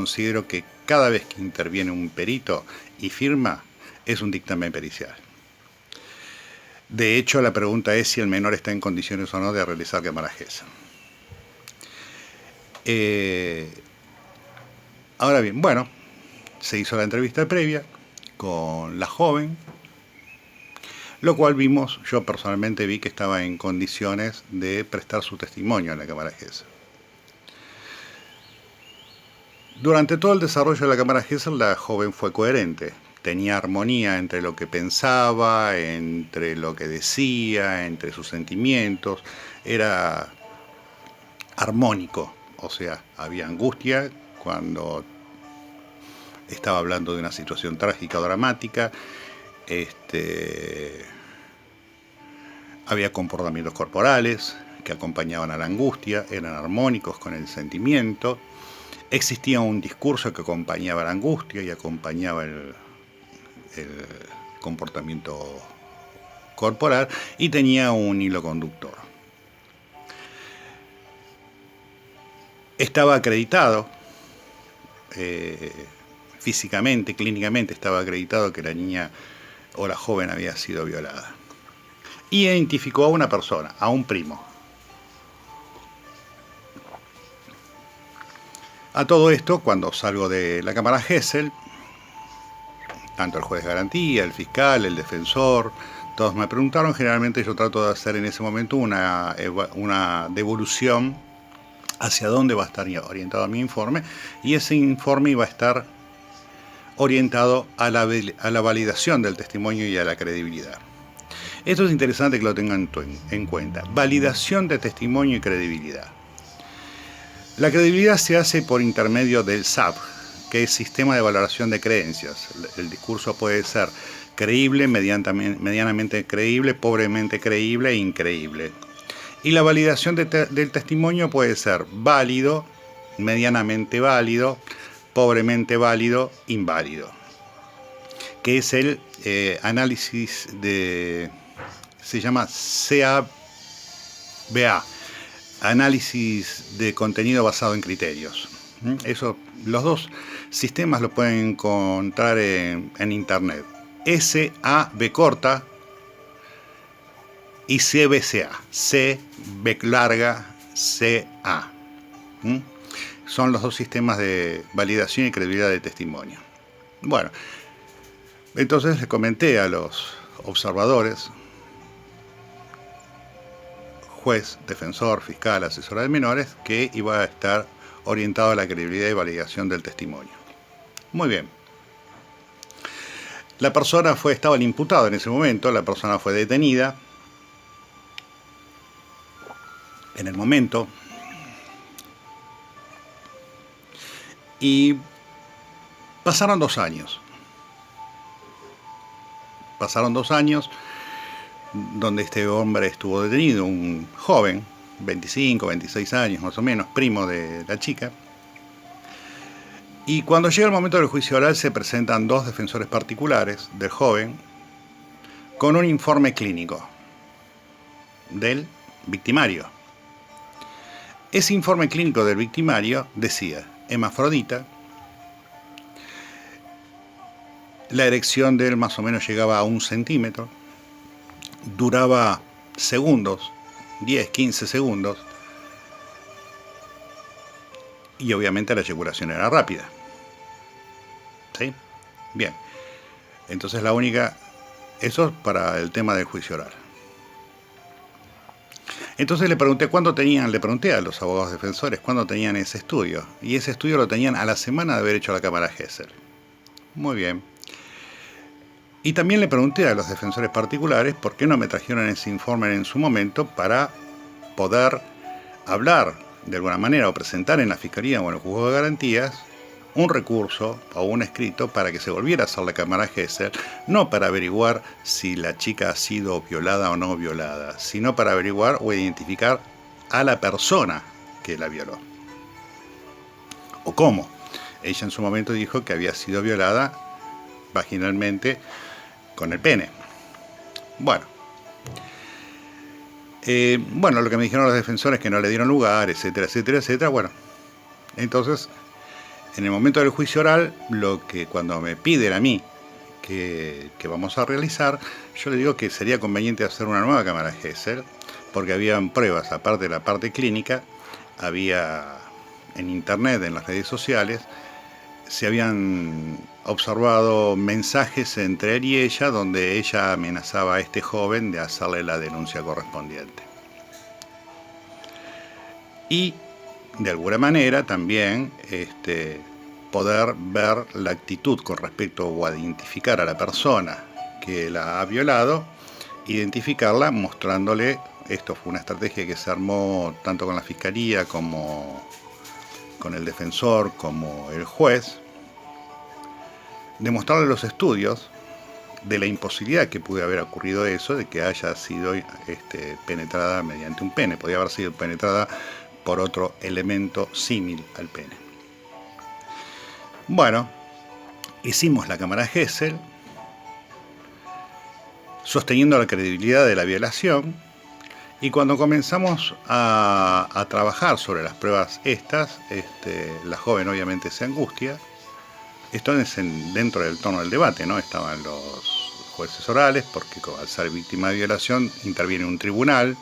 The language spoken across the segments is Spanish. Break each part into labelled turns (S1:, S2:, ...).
S1: considero que cada vez que interviene un perito y firma, es un dictamen pericial. De hecho, la pregunta es si el menor está en condiciones o no de realizar cámara Gesell. Ahora bien, bueno, se hizo la entrevista previa con la joven, lo cual vimos, yo personalmente vi que estaba en condiciones de prestar su testimonio en la cámara Gesell. Durante todo el desarrollo de la cámara Gesell, la joven fue coherente. Tenía armonía entre lo que pensaba, entre lo que decía, entre sus sentimientos. Era armónico, o sea, había angustia cuando estaba hablando de una situación trágica o dramática. Había comportamientos corporales que acompañaban a la angustia, eran armónicos con el sentimiento. Existía un discurso que acompañaba la angustia y acompañaba el comportamiento corporal, y tenía un hilo conductor. Estaba acreditado, físicamente, clínicamente estaba acreditado que la niña o la joven había sido violada. Y identificó a una persona, a un primo. A todo esto, cuando salgo de la cámara Gesell, tanto el juez de garantía, el fiscal, el defensor, todos me preguntaron. Generalmente yo trato de hacer en ese momento una devolución hacia dónde va a estar orientado mi informe, y ese informe iba a estar orientado a la validación del testimonio y a la credibilidad. Esto es interesante que lo tengan en cuenta. Validación de testimonio y credibilidad. La credibilidad se hace por intermedio del SAP, que es Sistema de Valoración de Creencias. El discurso puede ser creíble, medianamente creíble, pobremente creíble e increíble. Y la validación del testimonio puede ser válido, medianamente válido, pobremente válido, inválido. Que es el análisis se llama CABA, análisis de contenido basado en criterios. Eso, los dos sistemas lo pueden encontrar en internet. SAB corta y CBCA, CB larga, CA. Son los dos sistemas de validación y credibilidad de testimonio. Bueno, entonces les comenté a los observadores, juez, defensor, fiscal, asesora de menores, que iba a estar orientado a la credibilidad y validación del testimonio. Muy bien. La persona estaba el imputado en ese momento, la persona fue detenida. En el momento, y pasaron 2 años. Pasaron 2 años donde este hombre estuvo detenido, un joven, 25, 26 años más o menos, primo de la chica. Y cuando llega el momento del juicio oral, se presentan 2 defensores particulares del joven con un informe clínico del victimario. Ese informe clínico del victimario decía: hermafrodita, la erección de él más o menos llegaba a 1 centímetro, duraba segundos, 10, 15 segundos, y obviamente la eyaculación era rápida. ¿Sí? Bien. Entonces eso es para el tema del juicio oral. Entonces le pregunté a los abogados defensores cuándo tenían ese estudio, y ese estudio lo tenían a la semana de haber hecho la cámara Gesell. Muy bien. Y también le pregunté a los defensores particulares por qué no me trajeron ese informe en su momento para poder hablar de alguna manera o presentar en la Fiscalía o en el Juzgado de Garantías un recurso o un escrito para que se volviera a hacer la cámara Gesell, no para averiguar si la chica ha sido violada o no violada, sino para averiguar o identificar a la persona que la violó. ¿O cómo? Ella en su momento dijo que había sido violada vaginalmente con el pene. Bueno, lo que me dijeron los defensores es que no le dieron lugar, etcétera, etcétera, etcétera. Bueno, entonces En el momento del juicio oral, cuando me piden a mí que vamos a realizar, yo le digo que sería conveniente hacer una nueva cámara Gesell, porque habían pruebas, aparte de la parte clínica, había en internet, en las redes sociales, se habían observado mensajes entre él y ella donde ella amenazaba a este joven de hacerle la denuncia correspondiente. Y de alguna manera también poder ver la actitud con respecto o a identificar a la persona que la ha violado, identificarla mostrándole, esto fue una estrategia que se armó tanto con la fiscalía como con el defensor como el juez, demostrarle los estudios de la imposibilidad que pudo haber ocurrido eso, de que haya sido penetrada mediante un pene, podía haber sido penetrada por otro elemento símil al pene. Bueno, hicimos la cámara Gesell, sosteniendo la credibilidad de la violación, y cuando comenzamos a trabajar sobre las pruebas estas, la joven obviamente se angustia. Esto es dentro del tono del debate, ¿no? Estaban los jueces orales, porque al ser víctima de violación interviene un tribunal,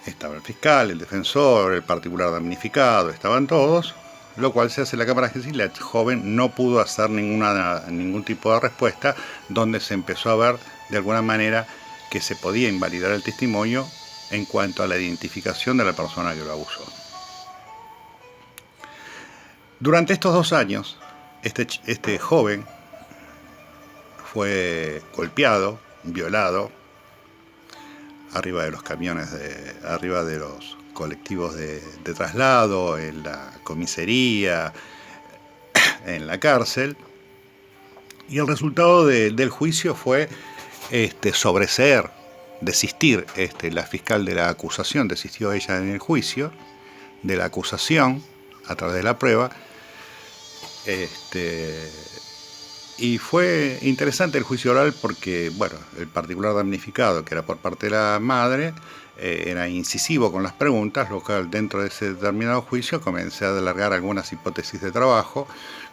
S1: estaba el fiscal, el defensor, el particular damnificado, estaban todos, lo cual se hace la cámara Gesell y la joven no pudo hacer ningún tipo de respuesta, donde se empezó a ver de alguna manera que se podía invalidar el testimonio en cuanto a la identificación de la persona que lo abusó. Durante estos 2 años, este joven fue golpeado, violado, arriba de los camiones, arriba de los colectivos de traslado, en la comisaría, en la cárcel, y el resultado del juicio fue sobreseer, desistir. La fiscal de la acusación desistió ella en el juicio de la acusación a través de la prueba. Y fue interesante el juicio oral porque, bueno, el particular damnificado, que era por parte de la madre, era incisivo con las preguntas, lo cual dentro de ese determinado juicio comencé a alargar algunas hipótesis de trabajo,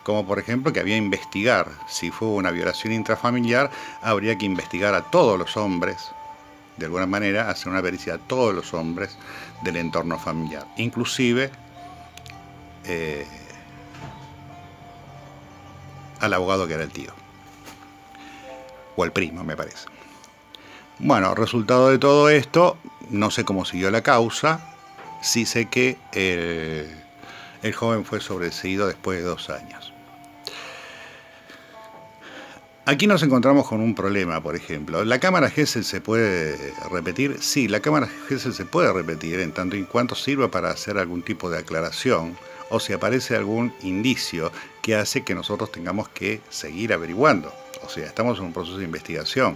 S1: como por ejemplo que había que investigar, si fue una violación intrafamiliar, habría que investigar a todos los hombres, de alguna manera hacer una pericia a todos los hombres del entorno familiar, inclusive al abogado que era el tío, o el primo, me parece. Bueno, resultado de todo esto, no sé cómo siguió la causa, sí sé que el joven fue sobreseído después de 2 años. Aquí nos encontramos con un problema, por ejemplo. ¿La cámara Gesell se puede repetir? Sí, la cámara Gesell se puede repetir en tanto y cuanto sirva para hacer algún tipo de aclaración o si aparece algún indicio que hace que nosotros tengamos que seguir averiguando. O sea, estamos en un proceso de investigación.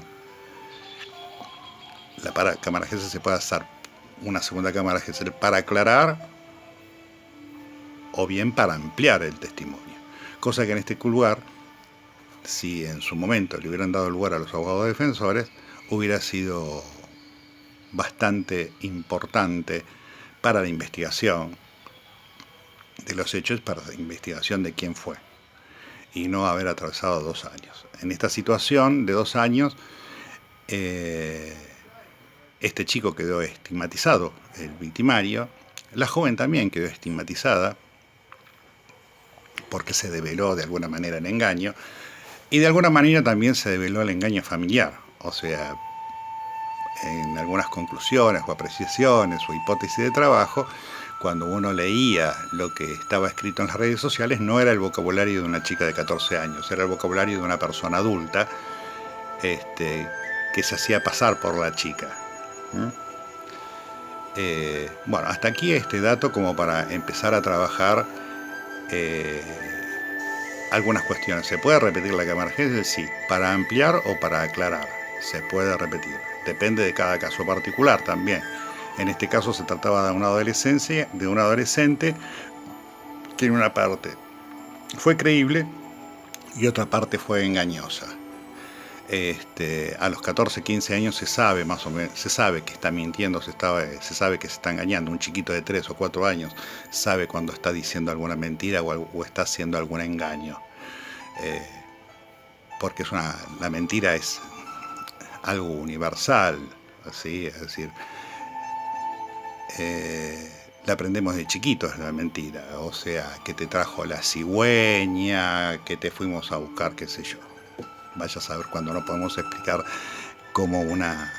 S1: La cámara Gesell se puede hacer una segunda cámara Gesell para aclarar o bien para ampliar el testimonio. Cosa que en este lugar, si en su momento le hubieran dado lugar a los abogados defensores, hubiera sido bastante importante para la investigación de los hechos, para la investigación de quién fue, y no haber atravesado 2 años. En esta situación de 2 años, este chico quedó estigmatizado, el victimario, la joven también quedó estigmatizada, porque se develó de alguna manera el engaño, y de alguna manera también se develó el engaño familiar. O sea, en algunas conclusiones o apreciaciones o hipótesis de trabajo, cuando uno leía lo que estaba escrito en las redes sociales, no era el vocabulario de una chica de 14 años, era el vocabulario de una persona adulta que se hacía pasar por la chica. Bueno, hasta aquí este dato como para empezar a trabajar algunas cuestiones. ¿Se puede repetir la cámara Gesell? Sí. ¿Para ampliar o para aclarar? Se puede repetir. Depende de cada caso particular también. En este caso se trataba de una adolescente que en una parte fue creíble y otra parte fue engañosa. A los 14, 15 años se sabe más o menos, se sabe que está mintiendo, se sabe que se está engañando. Un chiquito de 3 o 4 años sabe cuando está diciendo alguna mentira o está haciendo algún engaño. Porque la mentira es algo universal, ¿sí? Es decir, la aprendemos de chiquitos la mentira, o sea, que te trajo la cigüeña, que te fuimos a buscar, qué sé yo. Vaya a saber cuando no podemos explicar cómo una...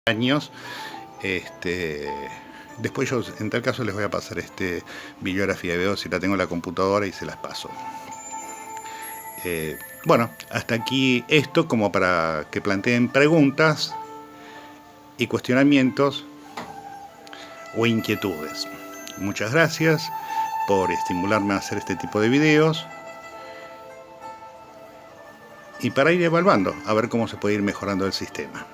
S1: años. Después yo, en tal caso, les voy a pasar bibliografía de videos, si la tengo en la computadora, y se las paso. Bueno, hasta aquí esto como para que planteen preguntas y cuestionamientos o inquietudes. Muchas gracias por estimularme a hacer este tipo de videos y para ir evaluando, a ver cómo se puede ir mejorando el sistema.